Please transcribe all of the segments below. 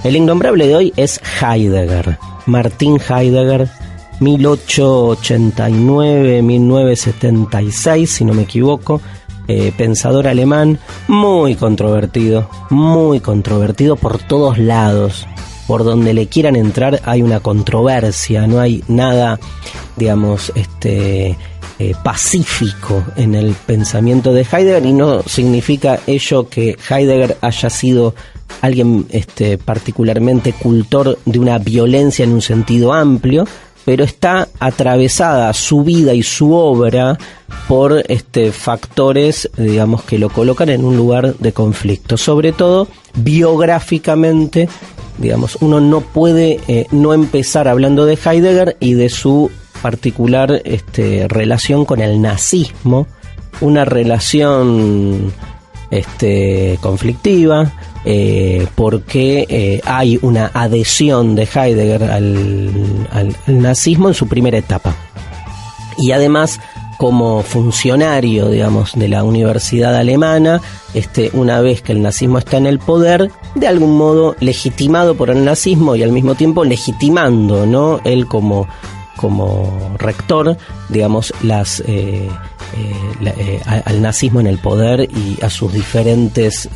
El innombrable de hoy es Heidegger, Martin Heidegger, 1889-1976, si no me equivoco, pensador alemán, muy controvertido por todos lados. Por donde le quieran entrar hay una controversia, no hay nada, digamos, pacífico en el pensamiento de Heidegger, y no significa ello que Heidegger haya sido alguien particularmente cultor de una violencia en un sentido amplio, pero está atravesada su vida y su obra por factores, digamos, que lo colocan en un lugar de conflicto, sobre todo biográficamente. Digamos, uno no puede no empezar hablando de Heidegger y de su particular relación con el nazismo, una relación conflictiva, porque hay una adhesión de Heidegger al nazismo en su primera etapa, y además como funcionario, digamos, de la universidad alemana, una vez que el nazismo está en el poder, de algún modo legitimado por el nazismo y al mismo tiempo legitimando, ¿no?, él como rector, digamos, al nazismo en el poder y a sus diferentes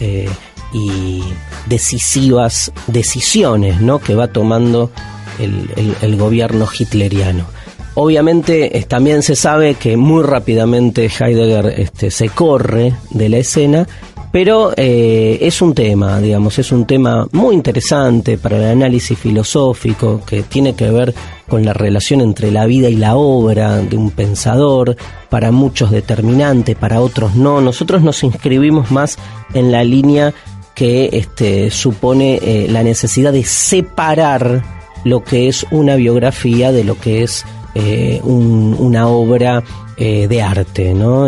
y decisivas decisiones, ¿no?, que va tomando el gobierno hitleriano. Obviamente también se sabe que muy rápidamente Heidegger se corre de la escena, pero es un tema, digamos, es un tema muy interesante para el análisis filosófico, que tiene que ver con la relación entre la vida y la obra de un pensador, para muchos determinante, para otros no. Nosotros nos inscribimos más en la línea que supone la necesidad de separar lo que es una biografía de lo que es una obra de arte, ¿no?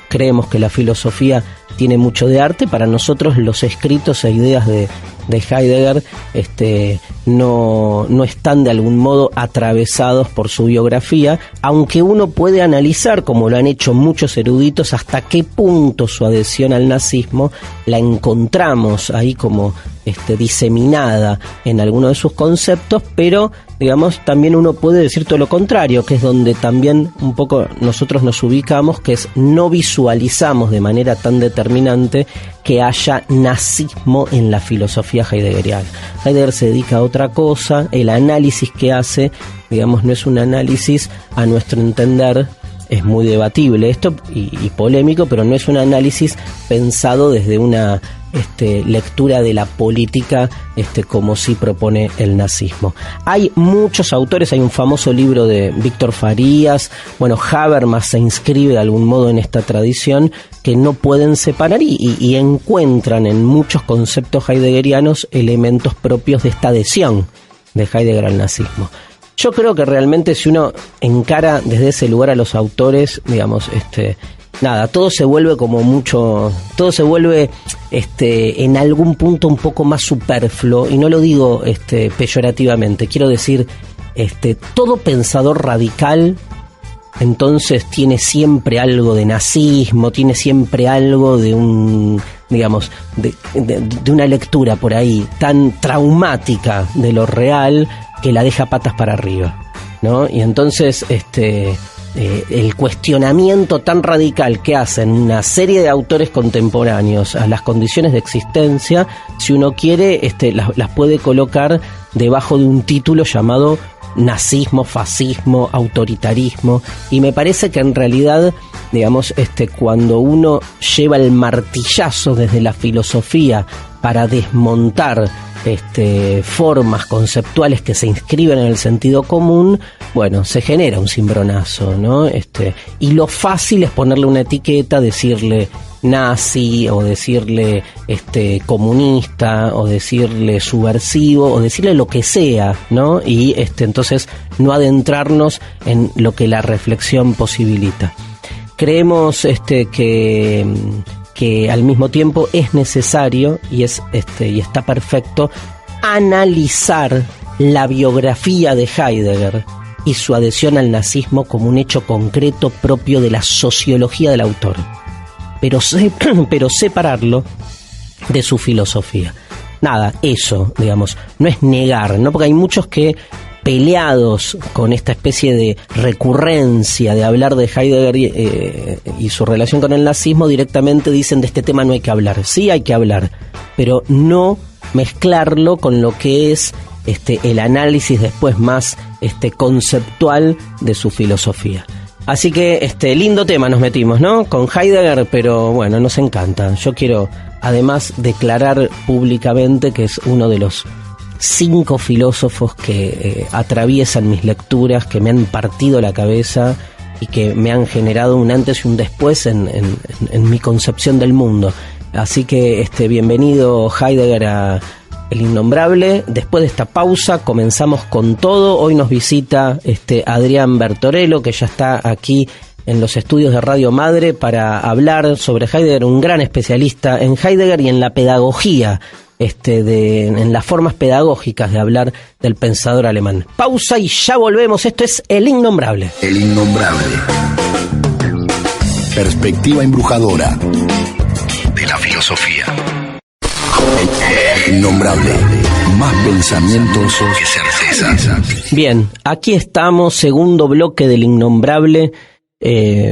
Creemos que la filosofía tiene mucho de arte. Para nosotros los escritos e ideas de Heidegger no están de algún modo atravesados por su biografía, aunque uno puede analizar, como lo han hecho muchos eruditos, hasta qué punto su adhesión al nazismo la encontramos ahí como diseminada en alguno de sus conceptos, pero digamos también uno puede decir todo lo contrario, que es donde también un poco nosotros nos ubicamos, que es no visualizamos de manera tan determinante que haya nazismo en la filosofía heideggeriana. Heidegger se dedica a otra cosa, el análisis que hace, digamos, no es un análisis, a nuestro entender, es muy debatible esto y polémico, pero no es un análisis pensado desde una lectura de la política como sí propone el nazismo. Hay muchos autores, hay un famoso libro de Víctor Farías, bueno, Habermas se inscribe de algún modo en esta tradición, que no pueden separar y encuentran en muchos conceptos heideggerianos elementos propios de esta adhesión de Heidegger al nazismo. Yo creo que realmente si uno encara desde ese lugar a los autores, digamos, todo se vuelve todo se vuelve en algún punto un poco más superfluo, y no lo digo peyorativamente, quiero decir, todo pensador radical entonces tiene siempre algo de nazismo, tiene siempre algo de de una lectura por ahí tan traumática de lo real que la deja patas para arriba, ¿no? Y entonces el cuestionamiento tan radical que hacen una serie de autores contemporáneos a las condiciones de existencia, si uno quiere, las puede colocar debajo de un título llamado nazismo, fascismo, autoritarismo, y me parece que en realidad, digamos, cuando uno lleva el martillazo desde la filosofía para desmontar formas conceptuales que se inscriben en el sentido común, bueno, se genera un cimbronazo, ¿no? Y lo fácil es ponerle una etiqueta, decirle nazi, o decirle comunista, o decirle subversivo, o decirle lo que sea, ¿no? Y entonces no adentrarnos en lo que la reflexión posibilita. Creemos que al mismo tiempo es necesario y está perfecto analizar la biografía de Heidegger y su adhesión al nazismo como un hecho concreto propio de la sociología del autor, pero separarlo de su filosofía. nada, eso, digamos, no es negar, ¿no? Porque hay muchos que, peleados con esta especie de recurrencia de hablar de Heidegger y su relación con el nazismo, directamente dicen de este tema no hay que hablar. Sí hay que hablar, pero no mezclarlo con lo que es el análisis después más conceptual de su filosofía. Así que lindo tema nos metimos, ¿no? Con Heidegger, pero bueno, nos encanta. Yo quiero además declarar públicamente que es uno de los 5 filósofos que atraviesan mis lecturas, que me han partido la cabeza y que me han generado un antes y un después en mi concepción del mundo. Así que bienvenido Heidegger a El Innombrable. Después de esta pausa comenzamos con todo. Hoy nos visita Adrián Bertorello, que ya está aquí en los estudios de Radio Madre para hablar sobre Heidegger, un gran especialista en Heidegger y en la pedagogía, en las formas pedagógicas de hablar del pensador alemán. Pausa y ya volvemos. Esto es El Innombrable. El Innombrable. Perspectiva embrujadora de la filosofía. El Innombrable. Más pensamientos que certezas. Bien, aquí estamos, segundo bloque del Innombrable.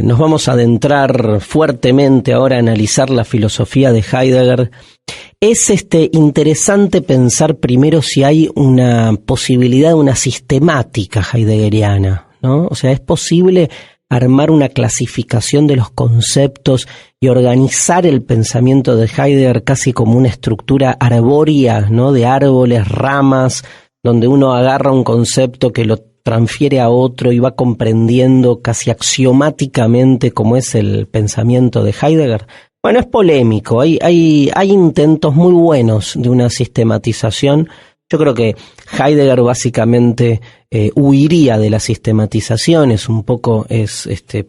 Nos vamos a adentrar fuertemente ahora a analizar la filosofía de Heidegger. Es interesante pensar primero si hay una posibilidad de una sistemática heideggeriana, ¿no? O sea, ¿es posible armar una clasificación de los conceptos y organizar el pensamiento de Heidegger casi como una estructura arbórea, ¿no? De árboles, ramas, donde uno agarra un concepto que lo transfiere a otro y va comprendiendo casi axiomáticamente cómo es el pensamiento de Heidegger? Bueno, es polémico, hay intentos muy buenos de una sistematización. Yo creo que Heidegger básicamente huiría de la sistematización,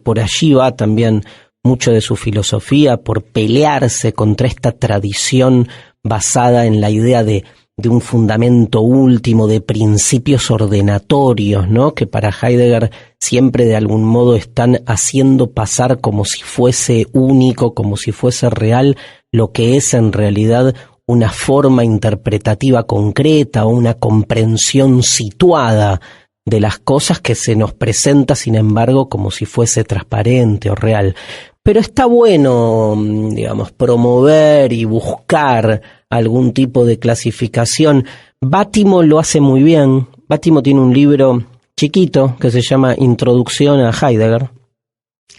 por allí va también mucho de su filosofía, por pelearse contra esta tradición basada en la idea de un fundamento último, de principios ordenatorios, ¿no? Que para Heidegger siempre de algún modo están haciendo pasar como si fuese único, como si fuese real, lo que es en realidad una forma interpretativa concreta o una comprensión situada de las cosas que se nos presenta, sin embargo, como si fuese transparente o real. Pero está bueno, digamos, promover y buscar algún tipo de clasificación. Bátimo lo hace muy bien. Bátimo tiene un libro chiquito que se llama Introducción a Heidegger,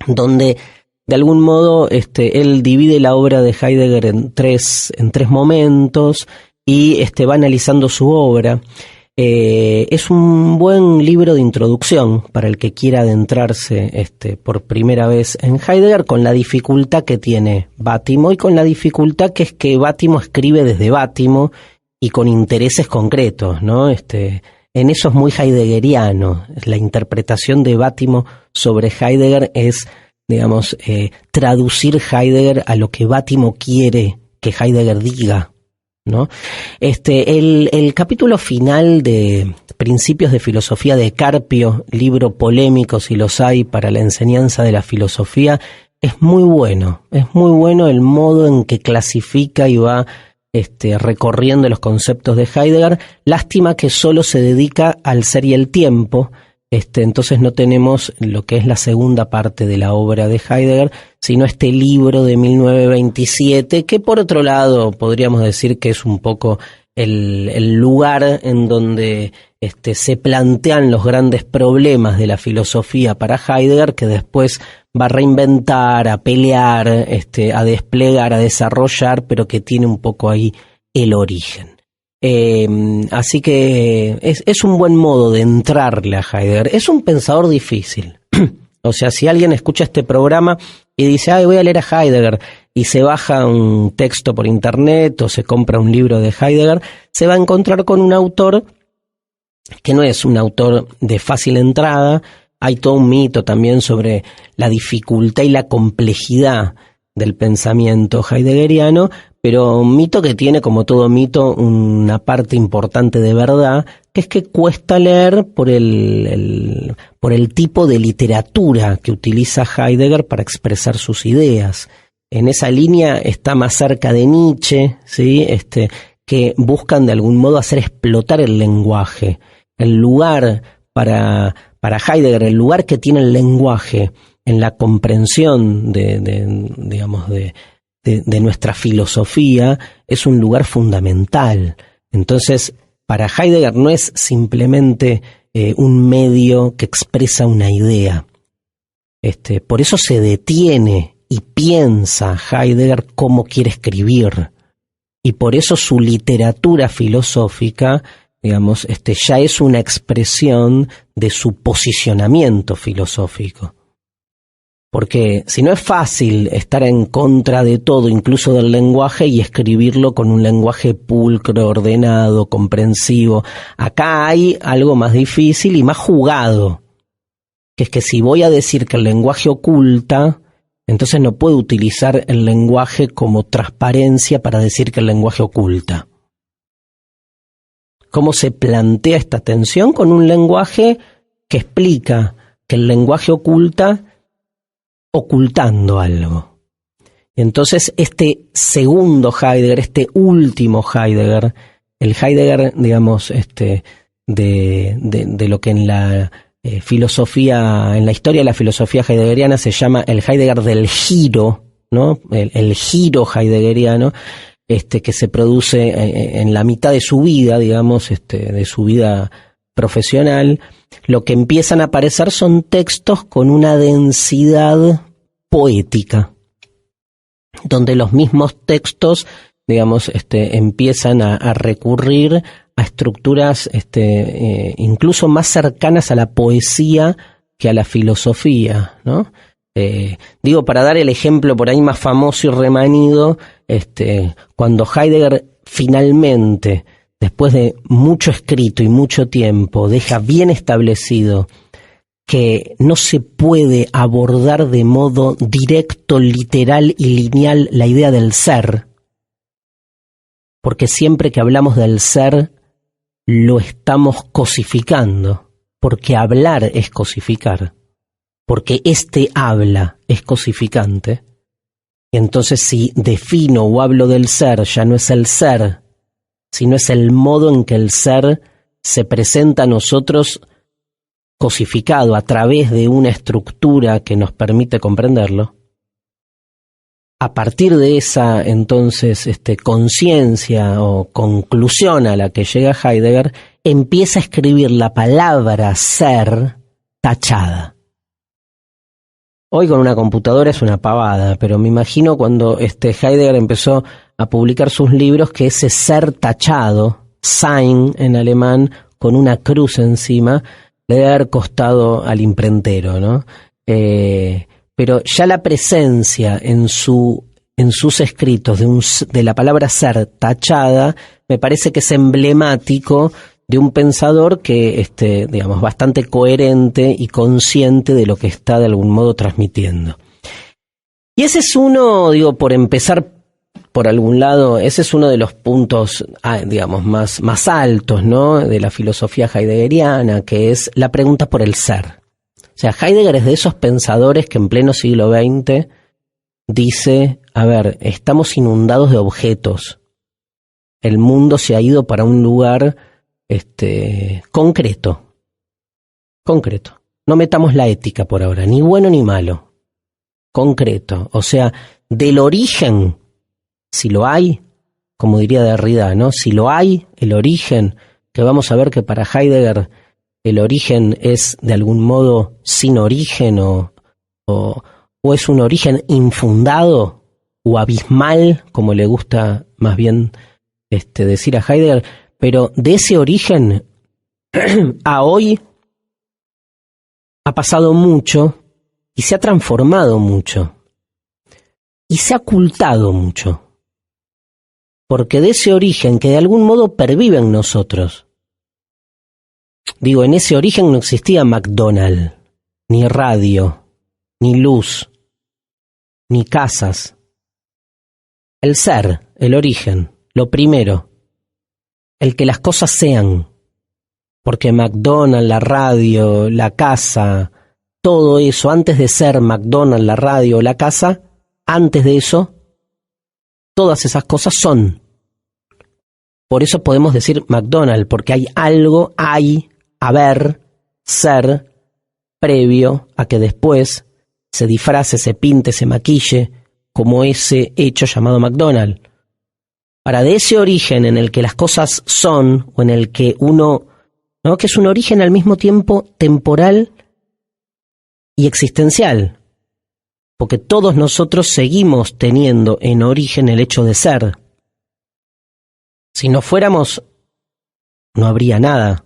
donde de algún modo él divide la obra de Heidegger en tres momentos y va analizando su obra. Es un buen libro de introducción para el que quiera adentrarse por primera vez en Heidegger, con la dificultad que tiene Bátimo y con la dificultad que es que Bátimo escribe desde Bátimo y con intereses concretos, ¿no? En eso es muy heideggeriano. La interpretación de Bátimo sobre Heidegger es, digamos, traducir Heidegger a lo que Bátimo quiere que Heidegger diga, ¿no? El capítulo final de Principios de Filosofía de Carpio, libro polémico si los hay para la enseñanza de la filosofía, es muy bueno el modo en que clasifica y va recorriendo los conceptos de Heidegger. Lástima que solo se dedica al ser y el tiempo. Entonces no tenemos lo que es la segunda parte de la obra de Heidegger, sino este libro de 1927, que por otro lado podríamos decir que es un poco el lugar en donde se plantean los grandes problemas de la filosofía para Heidegger, que después va a reinventar, a pelear, a desplegar, a desarrollar, pero que tiene un poco ahí el origen. Así que es un buen modo de entrarle a Heidegger. Es un pensador difícil. O sea, si alguien escucha este programa y dice, voy a leer a Heidegger, y se baja un texto por internet o se compra un libro de Heidegger, se va a encontrar con un autor que no es un autor de fácil entrada. Hay todo un mito también sobre la dificultad y la complejidad del pensamiento heideggeriano, pero un mito que tiene, como todo mito, una parte importante de verdad, que es que cuesta leer por el tipo de literatura que utiliza Heidegger para expresar sus ideas. En esa línea está más cerca de Nietzsche, ¿sí? que buscan de algún modo hacer explotar el lenguaje. El lugar para Heidegger, el lugar que tiene el lenguaje en la comprensión de nuestra filosofía es un lugar fundamental. Entonces, para Heidegger no es simplemente un medio que expresa una idea. Por eso se detiene y piensa Heidegger cómo quiere escribir. Y por eso su literatura filosófica, digamos, ya es una expresión de su posicionamiento filosófico. Porque si no es fácil estar en contra de todo, incluso del lenguaje, y escribirlo con un lenguaje pulcro, ordenado, comprensivo. Acá hay algo más difícil y más jugado, que es que si voy a decir que el lenguaje oculta, entonces no puedo utilizar el lenguaje como transparencia para decir que el lenguaje oculta. ¿Cómo se plantea esta tensión? Con un lenguaje que explica que el lenguaje oculta ocultando algo. Y entonces este segundo Heidegger, este último Heidegger, el Heidegger, digamos, de lo que en la filosofía, en la historia de la filosofía heideggeriana se llama el Heidegger del giro, ¿no? El giro heideggeriano, que se produce en la mitad de su vida, digamos, de su vida profesional. Lo que empiezan a aparecer son textos con una densidad poética, donde los mismos textos, digamos, empiezan a recurrir a estructuras incluso más cercanas a la poesía que a la filosofía, ¿no? Digo, para dar el ejemplo por ahí más famoso y remanido, cuando Heidegger finalmente, después de mucho escrito y mucho tiempo, deja bien establecido que no se puede abordar de modo directo, literal y lineal la idea del ser, porque siempre que hablamos del ser lo estamos cosificando, porque hablar es cosificar, porque habla es cosificante. Y entonces si defino o hablo del ser, ya no es el ser, sino es el modo en que el ser se presenta a nosotros cosificado a través de una estructura que nos permite comprenderlo. A partir de esa, entonces, conciencia o conclusión a la que llega Heidegger, empieza a escribir la palabra ser tachada. Hoy con una computadora es una pavada, pero me imagino cuando Heidegger empezó a publicar sus libros que ese ser tachado, Sein en alemán, con una cruz encima, le debe haber costado al imprentero, ¿no? Pero ya la presencia en sus escritos de la palabra ser tachada me parece que es emblemático de un pensador que, digamos, bastante coherente y consciente de lo que está de algún modo transmitiendo. Y ese es uno, digo, por empezar por algún lado, ese es uno de los puntos, digamos, más altos, ¿no?, de la filosofía heideggeriana, que es la pregunta por el ser. O sea, Heidegger es de esos pensadores que en pleno siglo XX dice, a ver, estamos inundados de objetos. El mundo se ha ido para un lugar concreto. No metamos la ética por ahora, ni bueno ni malo. Concreto. O sea, del origen, si lo hay, como diría Derrida, ¿no? Si lo hay, el origen, que vamos a ver que para Heidegger el origen es de algún modo sin origen o es un origen infundado o abismal, como le gusta más bien decir a Heidegger, pero de ese origen a hoy ha pasado mucho y se ha transformado mucho y se ha ocultado mucho, porque de ese origen que de algún modo pervive en nosotros, digo, en ese origen no existía McDonald's, ni radio, ni luz, ni casas. El ser, el origen, lo primero, el que las cosas sean, porque McDonald's, la radio, la casa, todo eso, antes de ser McDonald's, la radio, la casa, antes de eso, todas esas cosas son. Por eso podemos decir McDonald's, porque hay algo, haber, ser, previo a que después se disfrace, se pinte, se maquille, como ese hecho llamado McDonald's. Para de ese origen en el que las cosas son, o en el que uno, ¿no?, que es un origen al mismo tiempo temporal y existencial, porque todos nosotros seguimos teniendo en origen el hecho de ser. Si no fuéramos, no habría nada.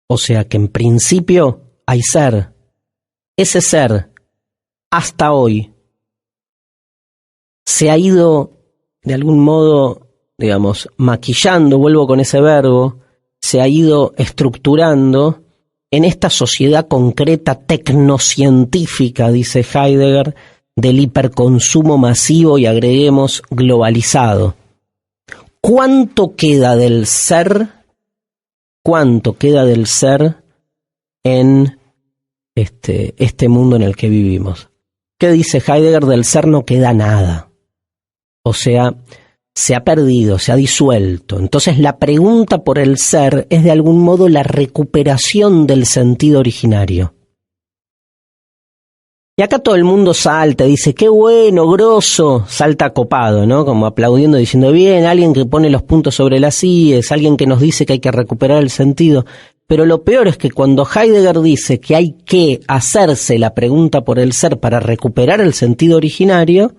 O sea que en principio hay ser. Ese ser, hasta hoy, se ha ido de algún modo, digamos, maquillando, vuelvo con ese verbo, se ha ido estructurando en esta sociedad concreta tecnocientífica, dice Heidegger, del hiperconsumo masivo y agreguemos globalizado. ¿Cuánto queda del ser? ¿Cuánto queda del ser en este mundo en el que vivimos? ¿Qué dice Heidegger? Del ser no queda nada. O sea, se ha perdido, se ha disuelto. Entonces la pregunta por el ser es de algún modo la recuperación del sentido originario. Y acá todo el mundo salta, dice, qué bueno, grosso, salta copado, ¿no? Como aplaudiendo, diciendo, bien, alguien que pone los puntos sobre las íes, alguien que nos dice que hay que recuperar el sentido. Pero lo peor es que cuando Heidegger dice que hay que hacerse la pregunta por el ser para recuperar el sentido originario,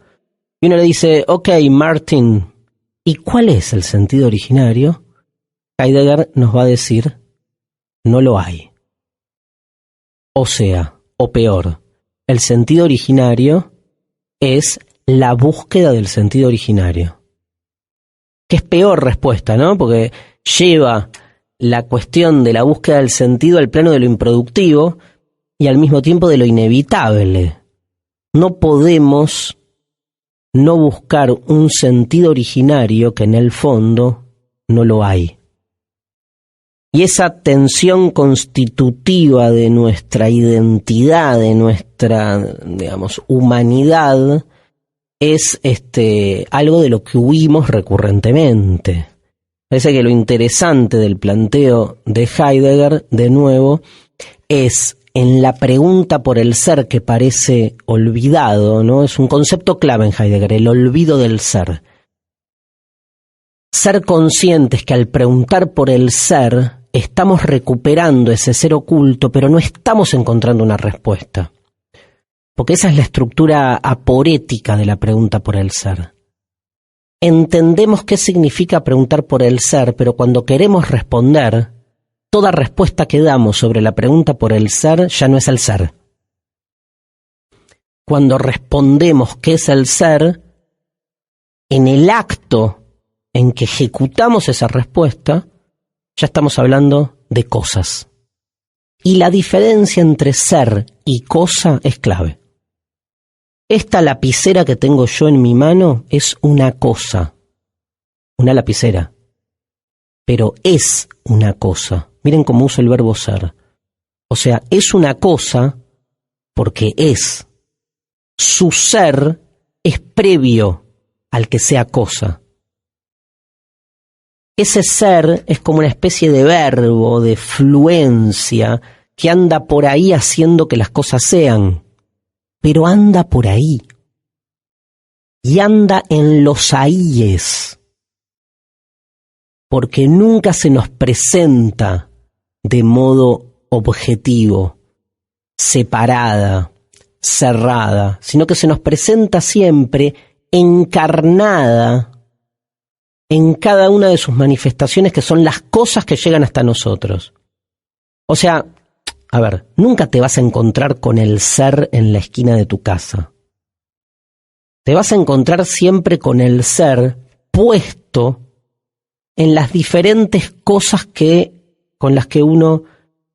y uno le dice, ok, Martin, ¿y cuál es el sentido originario? Heidegger nos va a decir, no lo hay. O sea, o peor, el sentido originario es la búsqueda del sentido originario. Que es peor respuesta, ¿no? Porque lleva la cuestión de la búsqueda del sentido al plano de lo improductivo y al mismo tiempo de lo inevitable. No podemos no buscar un sentido originario que en el fondo no lo hay. Y esa tensión constitutiva de nuestra identidad, de nuestra, digamos, humanidad, es algo de lo que huimos recurrentemente. Parece que lo interesante del planteo de Heidegger, de nuevo, es en la pregunta por el ser que parece olvidado, ¿no? Es un concepto clave en Heidegger, el olvido del ser. Ser conscientes que al preguntar por el ser, estamos recuperando ese ser oculto, pero no estamos encontrando una respuesta. Porque esa es la estructura aporética de la pregunta por el ser. Entendemos qué significa preguntar por el ser, pero cuando queremos responder, toda respuesta que damos sobre la pregunta por el ser ya no es el ser. Cuando respondemos qué es el ser, en el acto en que ejecutamos esa respuesta, ya estamos hablando de cosas. Y la diferencia entre ser y cosa es clave. Esta lapicera que tengo yo en mi mano es una cosa, una lapicera, pero es una cosa. Miren cómo uso el verbo ser. O sea, es una cosa porque es. Su ser es previo al que sea cosa. Ese ser es como una especie de verbo, de fluencia, que anda por ahí haciendo que las cosas sean. Pero anda por ahí. Y anda en los ahíes. Porque nunca se nos presenta de modo objetivo, separada, cerrada, sino que se nos presenta siempre encarnada en cada una de sus manifestaciones, que son las cosas que llegan hasta nosotros. O sea, a ver, nunca te vas a encontrar con el ser en la esquina de tu casa. Te vas a encontrar siempre con el ser puesto en las diferentes cosas con las que uno,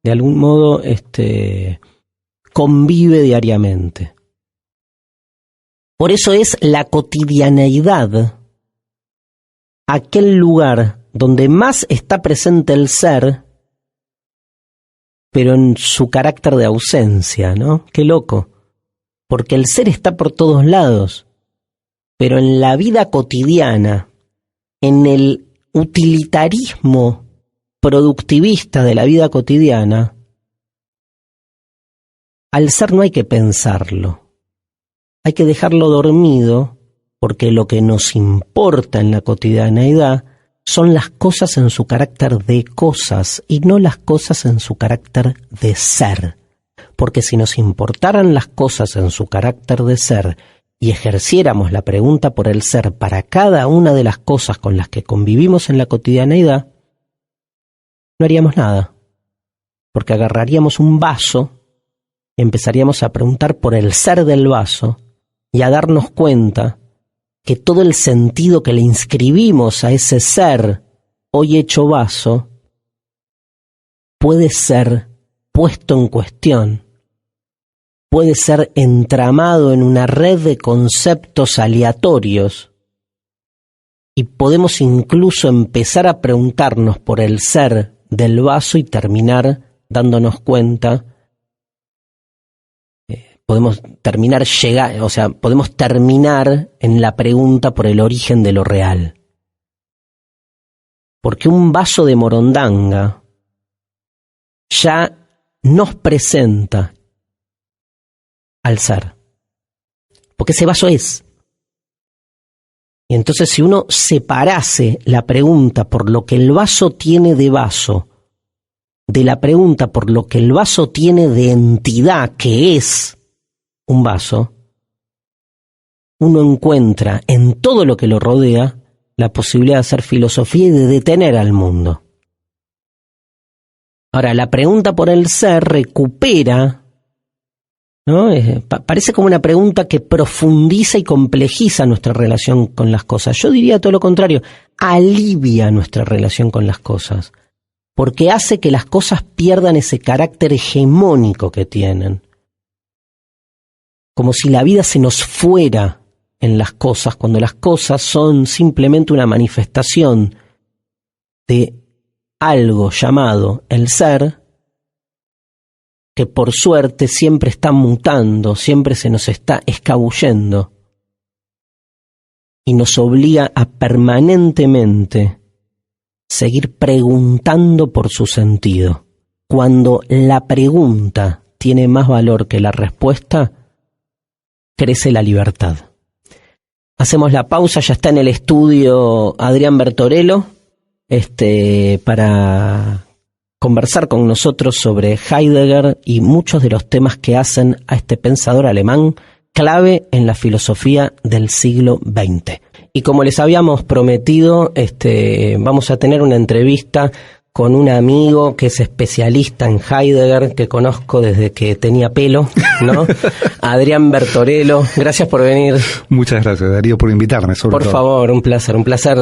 de algún modo, convive diariamente. Por eso es la cotidianeidad aquel lugar donde más está presente el ser, pero en su carácter de ausencia, ¿no? Qué loco. Porque el ser está por todos lados, pero en la vida cotidiana, en el utilitarismo productivista de la vida cotidiana, al ser no hay que pensarlo, hay que dejarlo dormido, porque lo que nos importa en la cotidianeidad son las cosas en su carácter de cosas y no las cosas en su carácter de ser. Porque si nos importaran las cosas en su carácter de ser y ejerciéramos la pregunta por el ser para cada una de las cosas con las que convivimos en la cotidianeidad, no haríamos nada. Porque agarraríamos un vaso y empezaríamos a preguntar por el ser del vaso y a darnos cuenta que todo el sentido que le inscribimos a ese ser hoy hecho vaso puede ser puesto en cuestión, puede ser entramado en una red de conceptos aleatorios y podemos incluso empezar a preguntarnos por el ser del vaso y terminar dándonos cuenta. Podemos terminar en la pregunta por el origen de lo real. Porque un vaso de morondanga ya nos presenta al ser. Porque ese vaso es. Y entonces si uno separase la pregunta por lo que el vaso tiene de vaso, de la pregunta por lo que el vaso tiene de entidad que es un vaso, uno encuentra en todo lo que lo rodea la posibilidad de hacer filosofía y de detener al mundo. Ahora, la pregunta por el ser recupera, ¿no? Parece como una pregunta que profundiza y complejiza nuestra relación con las cosas. Yo diría todo lo contrario, alivia nuestra relación con las cosas, porque hace que las cosas pierdan ese carácter hegemónico que tienen. Como si la vida se nos fuera en las cosas, cuando las cosas son simplemente una manifestación de algo llamado el ser, que por suerte siempre está mutando, siempre se nos está escabullendo y nos obliga a permanentemente seguir preguntando por su sentido. Cuando la pregunta tiene más valor que la respuesta, crece la libertad. Hacemos la pausa, ya está en el estudio Adrián Bertorello, para conversar con nosotros sobre Heidegger y muchos de los temas que hacen a este pensador alemán clave en la filosofía del siglo XX. Y como les habíamos prometido, vamos a tener una entrevista con un amigo que es especialista en Heidegger, que conozco desde que tenía pelo, ¿no? Adrián Bertorello, gracias por venir. Muchas gracias, Darío, por invitarme, sobre todo. Por favor, un placer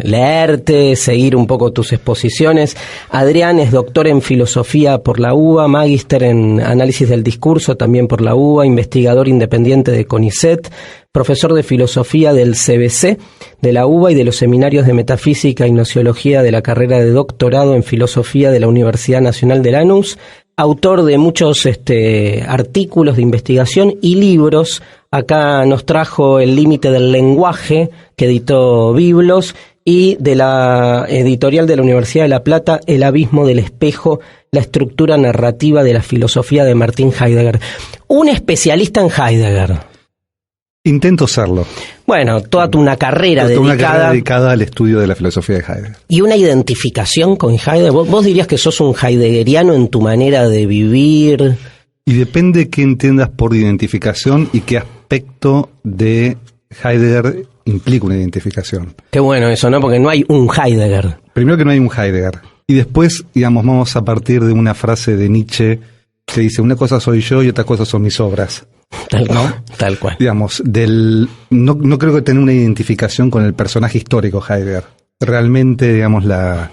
leerte, seguir un poco tus exposiciones. Adrián es doctor en filosofía por la UBA, magíster en análisis del discurso también por la UBA, investigador independiente de CONICET, profesor de filosofía del CBC, de la UBA y de los seminarios de metafísica y gnoseología de la carrera de doctorado en filosofía de la Universidad Nacional de Lanús, autor de muchos artículos de investigación y libros. Acá nos trajo El límite del lenguaje, que editó Biblos, y de la editorial de la Universidad de La Plata, El abismo del espejo, la estructura narrativa de la filosofía de Martin Heidegger. Un especialista en Heidegger. Intento serlo. Bueno, toda una carrera dedicada al estudio de la filosofía de Heidegger. ¿Y una identificación con Heidegger? ¿Vos dirías que sos un heideggeriano en tu manera de vivir? Y depende qué entiendas por identificación y qué aspecto de Heidegger implica una identificación. Qué bueno eso, ¿no? Porque no hay un Heidegger. Primero que no hay un Heidegger. Y después, digamos, vamos a partir de una frase de Nietzsche que dice, una cosa soy yo y otra cosa son mis obras. Tal cual. Digamos, no creo que tenga una identificación con el personaje histórico Heidegger. Realmente, digamos, la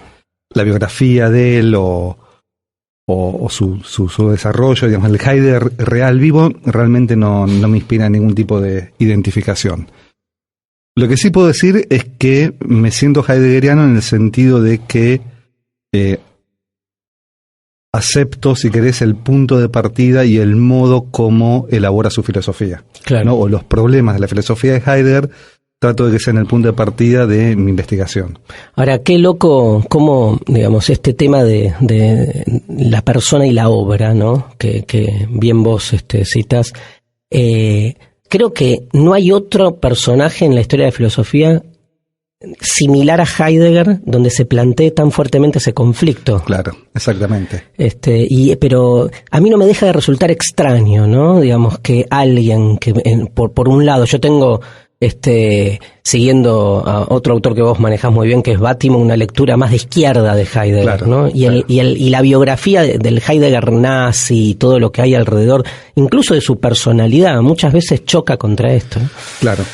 biografía de él o su desarrollo, digamos, el Heidegger real vivo, realmente no me inspira ningún tipo de identificación. Lo que sí puedo decir es que me siento heideggeriano en el sentido de que acepto, si querés, el punto de partida y el modo como elabora su filosofía. Claro. ¿No? O los problemas de la filosofía de Heidegger trato de que sea en el punto de partida de mi investigación. Ahora, qué loco cómo, digamos, este tema de la persona y la obra, ¿no? Que bien vos citas. Creo que no hay otro personaje en la historia de filosofía similar a Heidegger donde se plantee tan fuertemente ese conflicto. Claro, exactamente. Pero a mí no me deja de resultar extraño, ¿no? Digamos que alguien que por un lado yo tengo siguiendo a otro autor que vos manejás muy bien, que es Bátimo, una lectura más de izquierda de Heidegger, claro, ¿no? Y la biografía del Heidegger nazi y todo lo que hay alrededor, incluso de su personalidad, muchas veces choca contra esto, ¿no? Claro.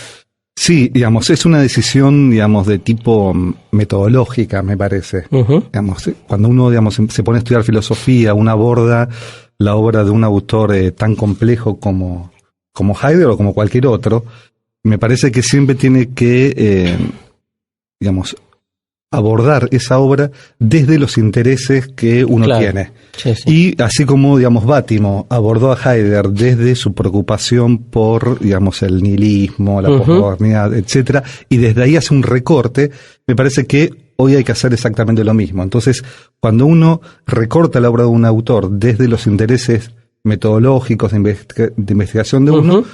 Sí, digamos, es una decisión, digamos, de tipo metodológica, me parece. Uh-huh. Digamos, cuando uno, digamos, se pone a estudiar filosofía, uno aborda la obra de un autor tan complejo como Heidegger o como cualquier otro, me parece que siempre tiene que, digamos, abordar esa obra desde los intereses que uno tiene. Sí, sí. Y así como, digamos, Bátimo abordó a Heidegger desde su preocupación por, digamos, el nihilismo, la posmodernidad, etcétera, y desde ahí hace un recorte, me parece que hoy hay que hacer exactamente lo mismo. Entonces, cuando uno recorta la obra de un autor desde los intereses metodológicos de investigación de uno,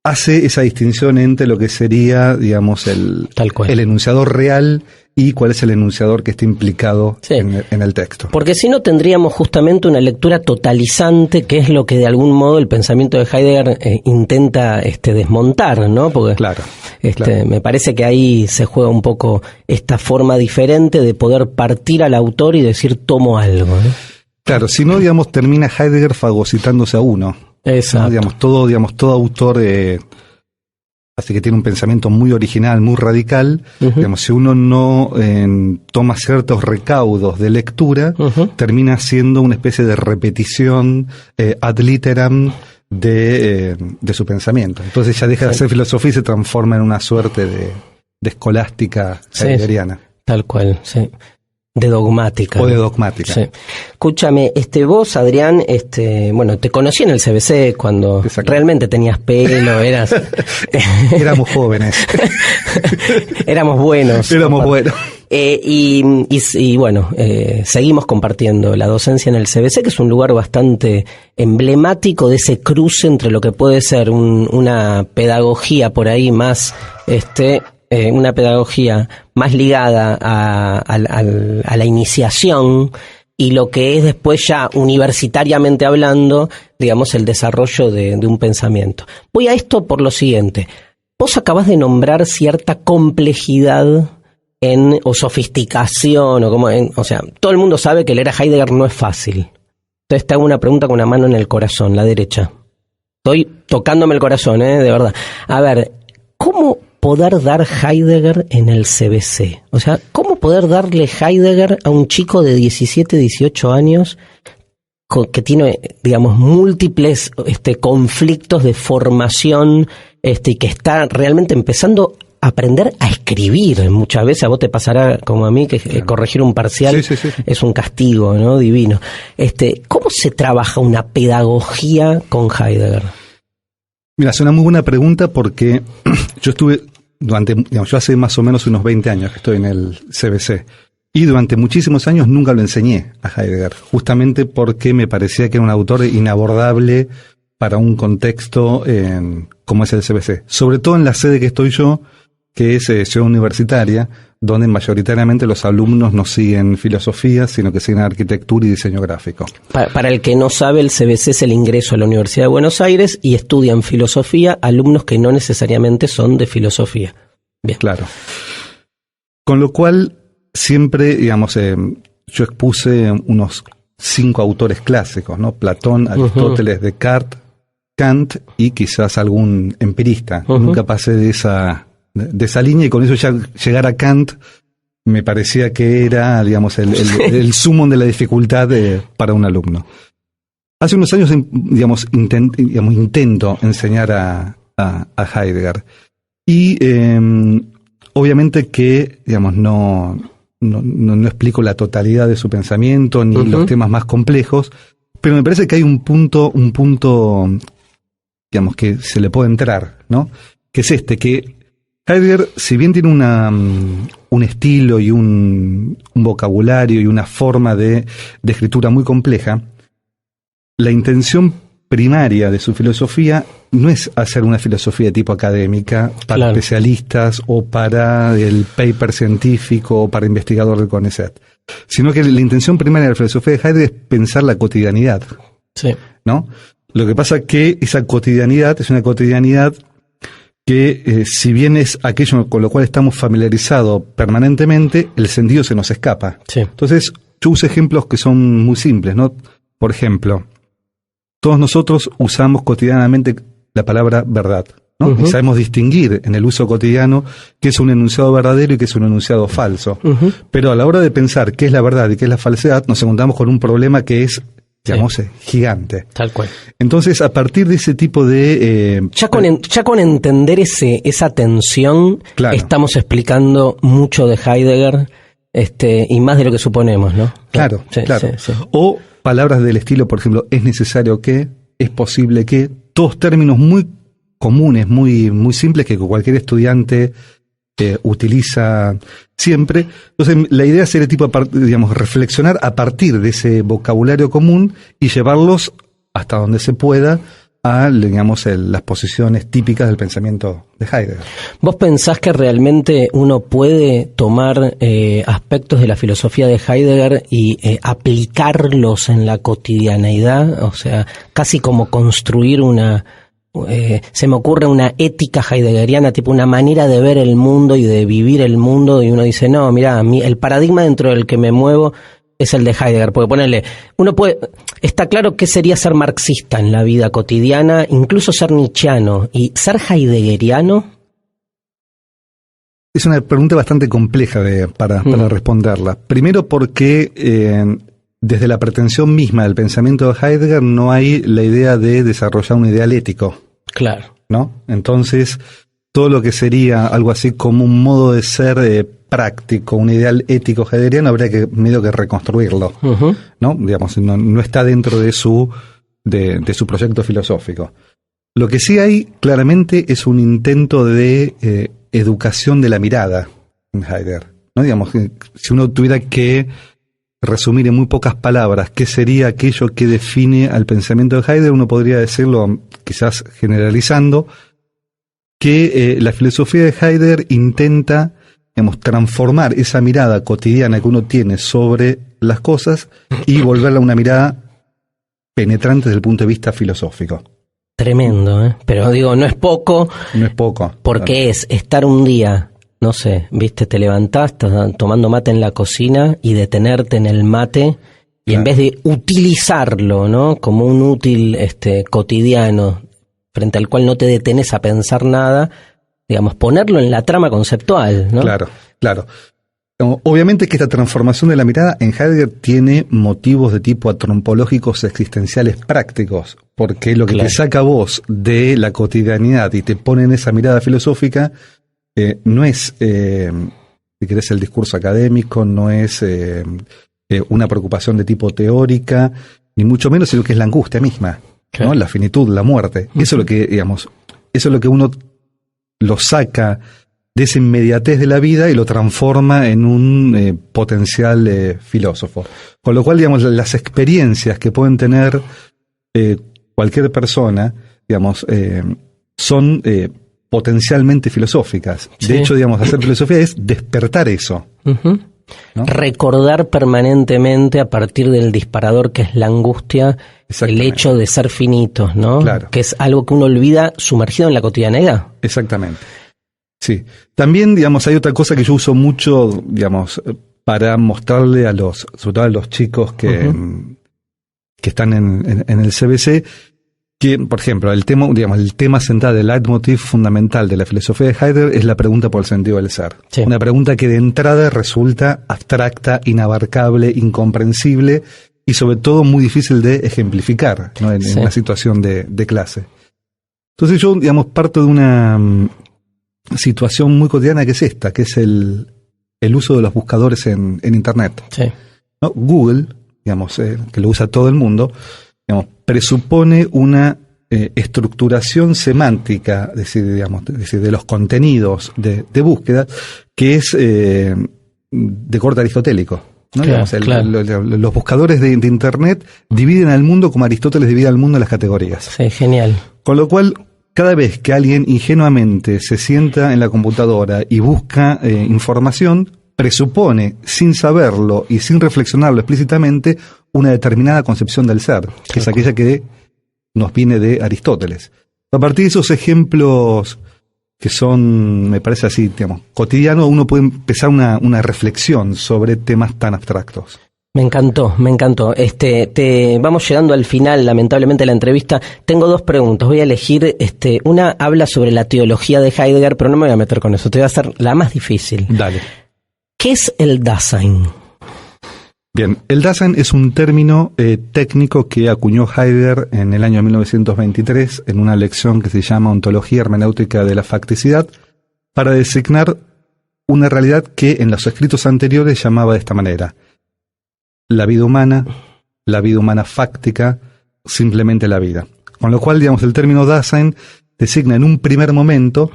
hace esa distinción entre lo que sería, digamos, el enunciador real y cuál es el enunciador que está implicado en el texto. Porque si no tendríamos justamente una lectura totalizante, que es lo que de algún modo el pensamiento de Heidegger intenta desmontar, ¿no? Porque claro. Me parece que ahí se juega un poco esta forma diferente de poder partir al autor y decir tomo algo, ¿no? Claro, si no, digamos, termina Heidegger fagocitándose a uno. Exacto. ¿No? Digamos, todo autor así que tiene un pensamiento muy original, muy radical. Digamos, si uno no toma ciertos recaudos de lectura, termina siendo una especie de repetición ad literam de su pensamiento. Entonces ya deja de hacer filosofía y se transforma en una suerte de escolástica heideggeriana. Tal cual, sí. De dogmática. O de dogmática. Sí. Escúchame, vos, Adrián, bueno, te conocí en el CBC cuando realmente tenías pelo, eras... Éramos jóvenes. Éramos buenos. Éramos buenos. Y bueno, seguimos compartiendo la docencia en el CBC, que es un lugar bastante emblemático de ese cruce entre lo que puede ser una pedagogía por ahí más, una pedagogía más ligada a la iniciación y lo que es después ya universitariamente hablando, digamos, el desarrollo de un pensamiento. Voy a esto por lo siguiente. Vos acabás de nombrar cierta complejidad o sofisticación, o sea, todo el mundo sabe que leer a Heidegger no es fácil. Entonces te hago una pregunta con una mano en el corazón, la derecha. Estoy tocándome el corazón, de verdad. A ver, ¿cómo poder dar Heidegger en el CBC? O sea, ¿cómo poder darle Heidegger a un chico de 17, 18 años que tiene, digamos, múltiples conflictos de formación y que está realmente empezando a aprender a escribir? Muchas veces a vos te pasará, como a mí, que corregir un parcial es un castigo, ¿no? Divino. ¿Cómo se trabaja una pedagogía con Heidegger? Mira, es una muy buena pregunta porque yo estuve yo hace más o menos unos 20 años que estoy en el CBC y durante muchísimos años nunca lo enseñé a Heidegger, justamente porque me parecía que era un autor inabordable para un contexto como es el CBC, sobre todo en la sede que estoy yo, que es Ciudad Universitaria, donde mayoritariamente los alumnos no siguen filosofía, sino que siguen arquitectura y diseño gráfico. Para el que no sabe, el CBC es el ingreso a la Universidad de Buenos Aires y estudian filosofía alumnos que no necesariamente son de filosofía. Bien. Claro. Con lo cual, siempre, digamos, yo expuse unos 5 autores clásicos, ¿no? Platón, Aristóteles, Descartes, Kant y quizás algún empirista. Nunca pasé de esa línea y con eso ya llegar a Kant me parecía que era, digamos, el sumum de la dificultad para un alumno. Hace unos años, digamos, intento enseñar a Heidegger y obviamente que, digamos, no explico la totalidad de su pensamiento ni los temas más complejos, pero me parece que hay un punto, digamos, que se le puede entrar, ¿no? Que es que Heidegger, si bien tiene un estilo y un vocabulario y una forma de escritura muy compleja, la intención primaria de su filosofía no es hacer una filosofía de tipo académica para especialistas o para el paper científico o para investigador del CONICET, sino que la intención primaria de la filosofía de Heidegger es pensar la cotidianidad, ¿no? Lo que pasa es que esa cotidianidad es una cotidianidad que si bien es aquello con lo cual estamos familiarizados permanentemente, el sentido se nos escapa. Entonces, yo uso ejemplos que son muy simples, ¿no? Por ejemplo, todos nosotros usamos cotidianamente la palabra verdad, ¿no? Y sabemos distinguir en el uso cotidiano qué es un enunciado verdadero y qué es un enunciado falso. Pero a la hora de pensar qué es la verdad y qué es la falsedad, nos encontramos con un problema que es, digamos, gigante. Tal cual. Entonces, a partir de ese tipo de... Ya con entender esa tensión, estamos explicando mucho de Heidegger, y más de lo que suponemos, ¿no? Claro. Sí. O palabras del estilo, por ejemplo, es necesario que, es posible que, todos términos muy comunes, muy, muy simples que cualquier estudiante utiliza siempre. Entonces, la idea sería reflexionar a partir de ese vocabulario común y llevarlos hasta donde se pueda a, digamos, las posiciones típicas del pensamiento de Heidegger. ¿Vos pensás que realmente uno puede tomar aspectos de la filosofía de Heidegger y aplicarlos en la cotidianeidad? O sea, casi como construir se me ocurre una ética heideggeriana, tipo una manera de ver el mundo y de vivir el mundo, y uno dice, no, mirá, el paradigma dentro del que me muevo es el de Heidegger, porque está claro que sería ser marxista en la vida cotidiana, incluso ser nietzscheano, y ser heideggeriano. Es una pregunta bastante compleja para responderla. Primero porque desde la pretensión misma del pensamiento de Heidegger no hay la idea de desarrollar un ideal ético. Claro. ¿No? Entonces, todo lo que sería algo así como un modo de ser práctico, un ideal ético heideggeriano, habría que medio que reconstruirlo, ¿no? Digamos, no está dentro de su proyecto filosófico. Lo que sí hay claramente es un intento de educación de la mirada en Heidegger, ¿no? Digamos, si uno tuviera que resumir en muy pocas palabras qué sería aquello que define al pensamiento de Heidegger, uno podría decirlo, quizás generalizando, que la filosofía de Heidegger intenta, digamos, transformar esa mirada cotidiana que uno tiene sobre las cosas y volverla una mirada penetrante desde el punto de vista filosófico. Tremendo, ¿eh? Pero digo, no es poco. No es poco. Porque claro. Es estar un día, no sé, viste, te levantás, estás tomando mate en la cocina y detenerte en el mate y claro. En vez de utilizarlo, ¿no? Como un útil cotidiano frente al cual no te detenes a pensar nada, digamos, ponerlo en la trama conceptual, ¿no? Claro, claro. Obviamente que esta transformación de la mirada en Heidegger tiene motivos de tipo antropológicos existenciales prácticos, porque lo que claro. Te saca a vos de la cotidianidad y te pone en esa mirada filosófica no es, si querés, el discurso académico, no es una preocupación de tipo teórica, ni mucho menos, sino que es la angustia misma, claro. ¿No? La finitud, la muerte. Uh-huh. Eso es lo que, digamos, eso es lo que uno lo saca de esa inmediatez de la vida y lo transforma en un potencial filósofo. Con lo cual, digamos, las experiencias que pueden tener cualquier persona, digamos, son potencialmente filosóficas. Sí. De hecho, digamos, hacer filosofía es despertar eso. Uh-huh. ¿No? Recordar permanentemente a partir del disparador que es la angustia, el hecho de ser finitos, ¿no? Claro. Que es algo que uno olvida sumergido en la cotidianeidad. Exactamente. Sí. También, digamos, hay otra cosa que yo uso mucho, digamos, para mostrarle sobre todo a los chicos que están en el CBC, que, por ejemplo, el tema central, el leitmotiv fundamental de la filosofía de Heidegger es la pregunta por el sentido del ser. Sí. Una pregunta que de entrada resulta abstracta, inabarcable, incomprensible y sobre todo muy difícil de ejemplificar, ¿no? En una situación de clase. Entonces yo, digamos, parto de una situación muy cotidiana que es esta, que es el uso de los buscadores en Internet. Sí. ¿No? Google, digamos, que lo usa todo el mundo, digamos, presupone una estructuración semántica, es decir, de los contenidos de búsqueda, que es de corte aristotélico, ¿no? Claro, los buscadores de Internet dividen al mundo como Aristóteles divide al mundo en las categorías. Sí, genial. Con lo cual, cada vez que alguien ingenuamente se sienta en la computadora y busca información, presupone, sin saberlo y sin reflexionarlo explícitamente, una determinada concepción del ser, que es aquella que nos viene de Aristóteles. A partir de esos ejemplos que son, me parece así, cotidianos, uno puede empezar una reflexión sobre temas tan abstractos. Me encantó, me encantó. Vamos llegando al final, lamentablemente, de la entrevista. Tengo 2 preguntas. Voy a elegir, una habla sobre la teología de Heidegger, pero no me voy a meter con eso. Te voy a hacer la más difícil. Dale. ¿Qué es el Dasein? Bien, el Dasein es un término técnico que acuñó Heidegger en el año 1923 en una lección que se llama Ontología Hermenéutica de la Facticidad, para designar una realidad que en los escritos anteriores llamaba de esta manera: la vida humana fáctica, simplemente la vida. Con lo cual, el término Dasein designa en un primer momento,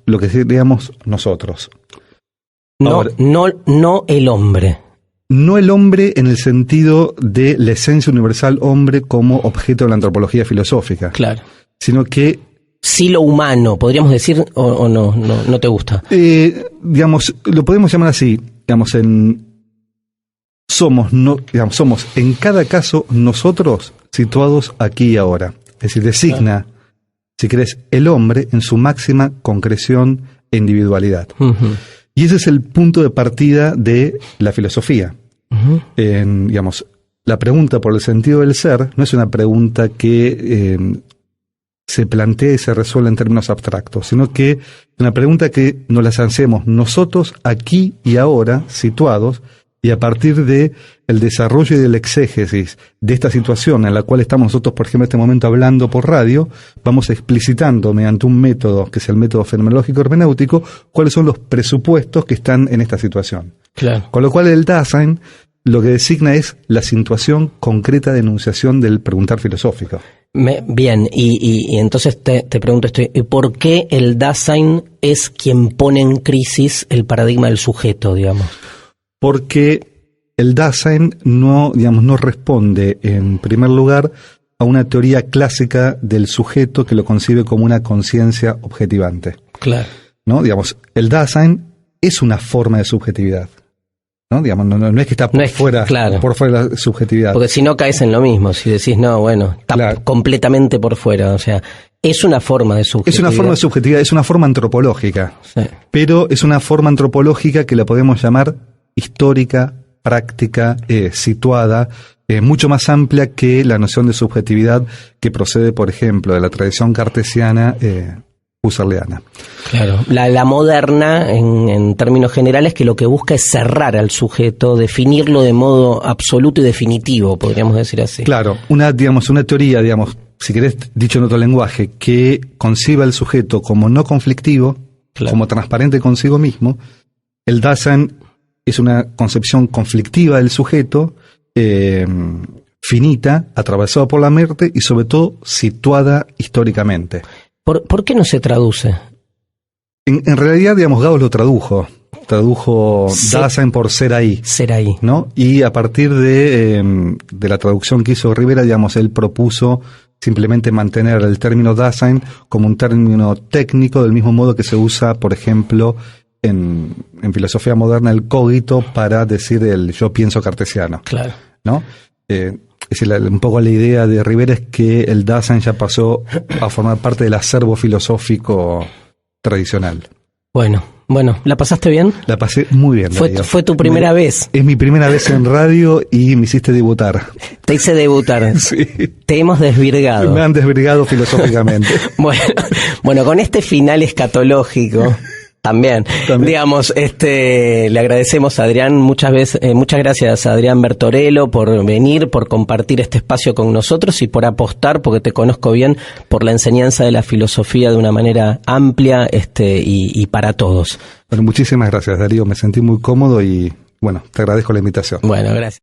lo que seríamos nosotros. Ahora, No el hombre. No el hombre en el sentido de la esencia universal hombre como objeto de la antropología filosófica. Claro. Sino que... Sí, lo humano, podríamos decir, o no te gusta. Lo podemos llamar así, somos en cada caso nosotros situados aquí y ahora. Es decir, designa, si querés, el hombre en su máxima concreción e individualidad. Uh-huh. Y ese es el punto de partida de la filosofía. Uh-huh. La pregunta por el sentido del ser no es una pregunta que se plantea y se resuelve en términos abstractos, sino que es una pregunta que nos la hacemos nosotros aquí y ahora, situados, y a partir de el desarrollo y del exégesis de esta situación en la cual estamos nosotros, por ejemplo, en este momento hablando por radio, vamos explicitando mediante un método, que es el método fenomenológico hermenéutico, cuáles son los presupuestos que están en esta situación. Claro. Con lo cual el Dasein lo que designa es la situación concreta de enunciación del preguntar filosófico. Bien, y entonces te pregunto ¿por qué el Dasein es quien pone en crisis el paradigma del sujeto, digamos? Porque el Dasein no responde, en primer lugar, a una teoría clásica del sujeto que lo concibe como una conciencia objetivante. Claro. ¿No? El Dasein es una forma de subjetividad. ¿No? No es que está por fuera de la subjetividad. Porque si no caes en lo mismo, si decís, está completamente por fuera, o sea... Es una forma de subjetividad. Es una forma de subjetividad, es una forma antropológica. Sí. Pero es una forma antropológica que la podemos llamar histórica, práctica, situada, mucho más amplia que la noción de subjetividad que procede, por ejemplo, de la tradición cartesiana husserliana. Claro. La moderna, en términos generales, que lo que busca es cerrar al sujeto, definirlo de modo absoluto y definitivo, podríamos decir así. Claro, una teoría, si querés, dicho en otro lenguaje, que conciba al sujeto como no conflictivo, como transparente consigo mismo. El Dasein es una concepción conflictiva del sujeto, finita, atravesada por la muerte y sobre todo situada históricamente. ¿Por qué no se traduce? En realidad, Gauss lo tradujo Dasein por ser ahí. Ser ahí. ¿No? Y a partir de la traducción que hizo Rivera, él propuso simplemente mantener el término Dasein como un término técnico, del mismo modo que se usa, por ejemplo, en filosofía moderna, el cogito para decir el yo pienso cartesiano. Claro. ¿No? Es decir, un poco la idea de Rivera es que el Dasein ya pasó a formar parte del acervo filosófico tradicional. Bueno, ¿la pasaste bien? La pasé muy bien. ¿Fue tu primera vez? Es mi primera vez en radio y me hiciste debutar. Te hice debutar. Sí. Te hemos desvirgado. Me han desvirgado filosóficamente. Bueno, con este final escatológico... También. Le agradecemos a Adrián muchas gracias a Adrián Bertorello por venir, por compartir este espacio con nosotros y por apostar, porque te conozco bien, por la enseñanza de la filosofía de una manera amplia y para todos. Bueno, muchísimas gracias, Darío, me sentí muy cómodo y te agradezco la invitación. Bueno, gracias.